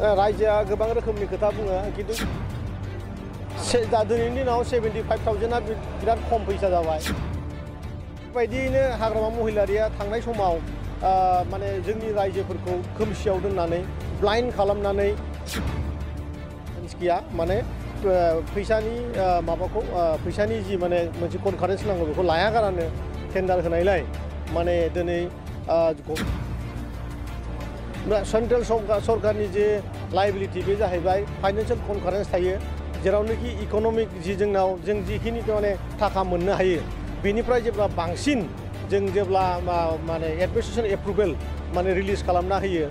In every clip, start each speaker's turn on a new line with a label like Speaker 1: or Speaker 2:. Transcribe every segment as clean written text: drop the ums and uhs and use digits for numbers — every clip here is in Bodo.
Speaker 1: रायजोआ गोबां रोखोमनि खोथा बुङो खिन्थु दिनैनि दिनाव 75,000 बिराद खम फैसा जाबाय। बेबायदियैनो हाग्रामा महिलारिया थांनाय समाव माने जोंनि रायजोफोरखौ खोमसियाव दोननानै ब्लाइन्ड खालामनानै गैया माने फैसानि माबाखौ फैसानि जि माने मोनसे कनफारेन्स नांगौ बेखौ लायागारानो टेन्डार होनायलाय माने दिनै सेन्ट्रेल सरकारनि जे लायबिलिटि बे जाहैबाय फाइनान्सियेल कनफारेन्स थायो जेरावनोखि इकनमिक जि जोंनाव जों जिखिनि माने थाखा मोननो हायो बेनिफ्राय जेब्ला बांसिन जों जेब्ला माने एडमिनिस्ट्रेसन एप्रुभेल माने रिलिज खालामना होयो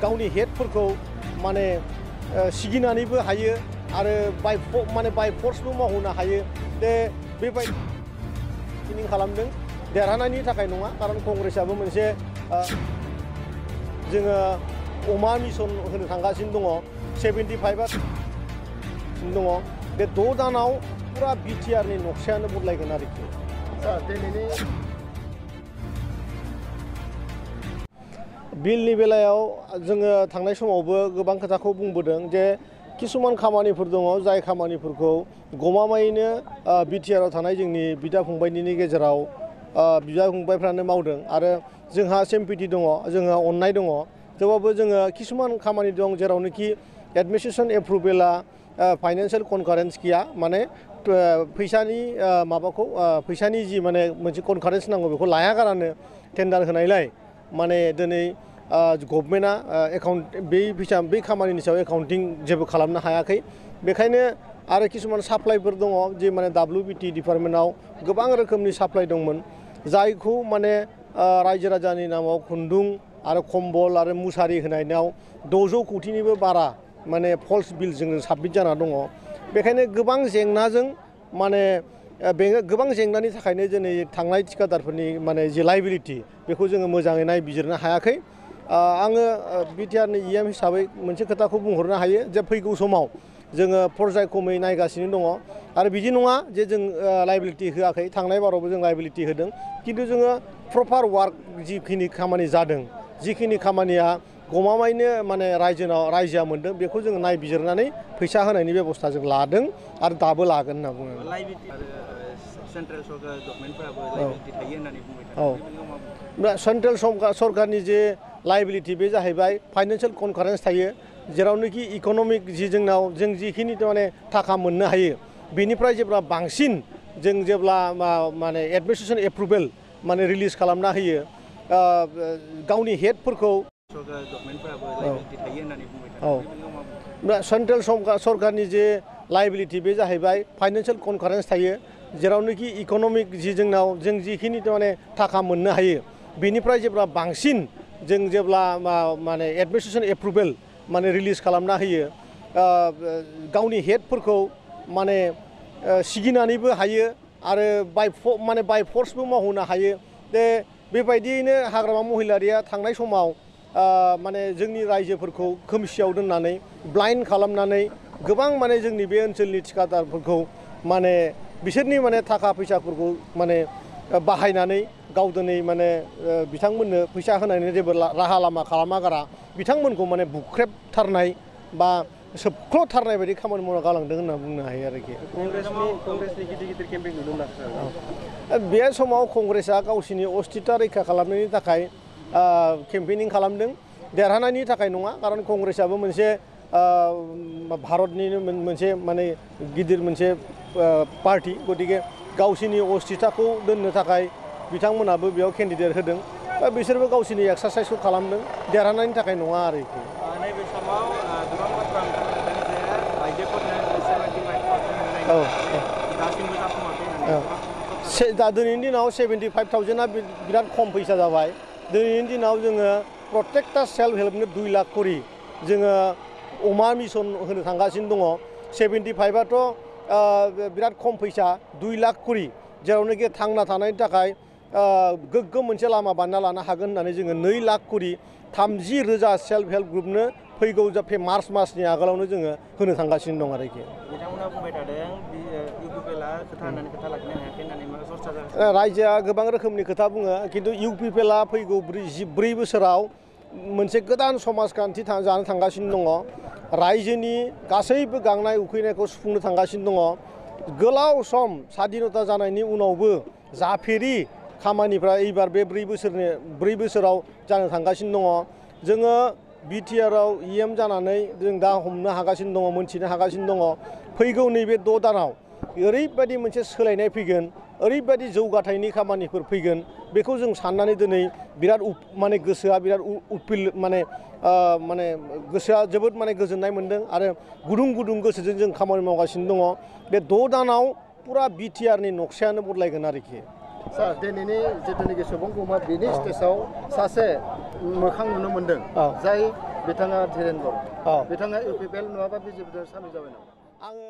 Speaker 1: गावनि हेडफोरखौ माने सिगिनानैबो हायो आरो बाय फर्सबो मावहोनो हायो दे बेबायदि खालामदों देरहानायनि थाखाय नङा खारन कंग्रेसआबो मोनसे जोङो अमा मिशन होनो थांगासिनो दङ 75 दङ बे 6 दानाव पुरा बिटिआरनि नक्सायानो बदलायगोन आरोखि दिनैनि बिलनि बेलायाव जोङो थांनाय समावबो गोबां खोथाखौ बुंबोदों जे किसुमान खामानिफोर दङ जाय खामानिफोरखौ गमामायैनो बिटिआरआव थानाय जोंनि बिदा फंबायनि गेजेराव बिदा फंबायफ्रानो मावदों आरो जोंहा सिम्पिटि दङ जोंहा अननाय दङ थेवबाबो जोङो किसुमान खामानि दं जेरावनोखि एडमिनिस्ट्रेसन एप्रुभेला फाइनान्सियेल कनफारेन्स गैया माने फैसानि माबाखौ फैसानि जि माने मोनसे कनफारेन्स नांगौ बेखौ लायागारानो टेन्डार होनायलाय माने दिनै गभर्नमेन्टआ बे खामानिनि सायाव एकाउन्टिं जेबो खालामनो हायाखै बेखायनो आरो किसुमान साप्लाइफोर दङ जे माने WBT डिपार्टमेन्टआव गोबां रोखोमनि साप्लाइ दंमोन जायखौ माने रायजो राजानि नामाव खुन्दुं आरो कम्बल आरो मुसारि होनायाव 600 कोटिनिबो बारा माने फल्स बिल जों साबमिट जाना दङ बेखायनो गोबां जेंनाजों माने गोबां जेंनानि थाखायनो दिनै थांनाय थिखादारफोरनि माने जे लायबिलिटि बेखौ जोङो मोजाङै नायबिजिरनो हायाखै आङो बिटिआरनि EM हिसाबै मोनसे खोथाखौ बुंहरनो हायो जे फैगौ समाव जोङो पर्यायक्रमै नायगासिनो दङ आरो बिदि नङा जे जों लायबिलिटि होआखै थांनाय बारावबो जों लायबिलिटि होदों खिन्थु जोङो प्रपार वार्क जिखिनि खामानि जादों जिखिनि खामानिया गमामायैनो माने रायजोआ मोनदों बेखौ जोङो नायबिजिरनानै फैसा होनायनि बेबस्था जों लादों आरो दाबो लागोन होनना बुङो
Speaker 2: सेन्ट्रेल गभर्नमेन्टफोराबो लायबिलिटि थायो होननानै बुंबाय
Speaker 1: दा सेन्ट्रेल सरकारनि जे लायबिलिटि बे जाहैबाय फाइनान्सियेल कनफारेन्स थायो जेरावनोखि इकनमिक जि जोंनाव जों जिखिनि माने थाखा मोननो हायो बेनिफ्राय जेब्ला बांसिन जों जेब्ला माने एडमिनिस्ट्रेसन एप्रुभेल माने रिलिज खालामना होयो गावनि हेडफोरखौ सेन्ट्रेल सरकारनि जे लायबिलिटि बे जाहैबाय फाइनान्सियेल कनफारेन्स थायो जेरावनोखि इकनमिक जि जोंनाव जों जिखिनि माने थाखा मोननो हायो बेनिफ्राय जेब्ला बांसिन जों जेब्ला माने एडमिनिस्ट्रेसन एप्रुभेल माने रिलिज खालामना होयो गावनि हेडफोरखौ माने सिगिनानैबो हायो आरो बाय फर्सबो मावहोनो हायो दे बेबायदियैनो हाग्रामा महिलारिया थांनाय समाव माने जोंनि रायजोफोरखौ खोमसियाव दोननानै ब्लाइन्ड खालामनानै गोबां माने जोंनि बे ओनसोलनि थिखादारफोरखौ माने बिसोरनि माने थाखा फैसाफोरखौ माने बाहायनानै गाव दिनै माने बिथांमोननो फैसा होनायनि जेबो राहा लामा खालामागारा बिथांमोनखौ माने बुख्रेबथारनाय बा सोबख्ल'थारनाय बायदि खामानि मावना गालांदों होनना बुंनो हायो आरोखि
Speaker 2: कंग्रेसनि गिदिर केम्पेइन नुदों
Speaker 1: बे समाव कंग्रेसआ गावसिनि अस्तित्व रैखा खालामनायनि थाखाय केम्पेइनिं खालामदों देरहानायनि थाखाय नङा खारन कंग्रेसआबो मोनसे भारतनिनो मोनसे माने गिदिर मोनसे पार्टी गतिके गावसिनि अस्तित्वखौ दोननो थाखाय बिथांमोनाबो बेयाव केन्डिडेट होदों बिसोरबो गावसिनि एक्सारसाइसखौ खालामदों देरहानायनि थाखाय नङा आरोखि
Speaker 2: नैबे समाव गोबां बाथ्रा ओंखारदों जे आइजोफोरनो दासिमबो जाफुङाखै
Speaker 1: दा दिनैनि दिनाव 75,000 बिराद खम फैसा जाबाय दिनैनि दिनाव जोङो प्रत्येकटा सेल्फ हेल्पनो 2 लाख करि जोङो अमा मिशन होनो थांगासिनो दङ 75आथ' बिराद खम फैसा 2 लाख करि जेरावनोखि थांना थानायनि थाखाय गोग्गो मोनसे लामा बानायना लानो हागोन होननानै जोङो 2 लाख करि 30,000 सेल्फ हेल्प ग्रुपनो फैगौ मार्च मासनि आगोलावनो जोङो होनो थांगासिनो दं आरोखि
Speaker 2: बिथांमोना बुंबाय थादों इउपिपिएलआ खोथा होननानै खोथा लाखिनो हायाखै होननानै चर्चा जागासिनो
Speaker 1: रायजोआ गोबां रोखोमनि खोथा बुङो खिन्थु इउपिपिएलआ फैगौ 4 बोसोराव मोनसे गोदान समाजखान्थि जानो थांगासिनो दङ रायजोनि गासैबो गांनाय उखैनायखौ सुफुंनो थांगासिनो दङ गोलाव सम स्वाधीनता जानायनि उनावबो जाफेरि खामानिफ्रा एबार बे 4 बोसोराव जानो थांगासिनो दङ जोङो बिटिआरआव EM जानानै जों दा हमनो हागासिनो दङ मोनथिनो हागासिनो दङ फैगौ नैबे 6 दानाव ओरैबायदि मोनसे सोलायनाय फैगोन ओरैबायदि जौगाथायनि खामानिफोर फैगोन बेखौ जों साननानै दिनै बिराद माने गोसोआ बिराद उपिल माने गोसोआ जोबोद माने गोजोननाय मोनदों आरो गुदुं गुदुं गोसोजों जों खामानि मावगासिनो दङ बे 6 दानाव पुरा बिटिआरनि नक्सायानो बदलायगोन आरोखि
Speaker 3: सार दिनैनि जिथुनाखि सुबुंगौमा बेनि स्टेजाव सासे मोखां नुनो मोनदों जाय बिथाङा धीरेन बर' बिथाङा UPPL नङाबा BJP सामिल जाबाय नामा
Speaker 1: आङो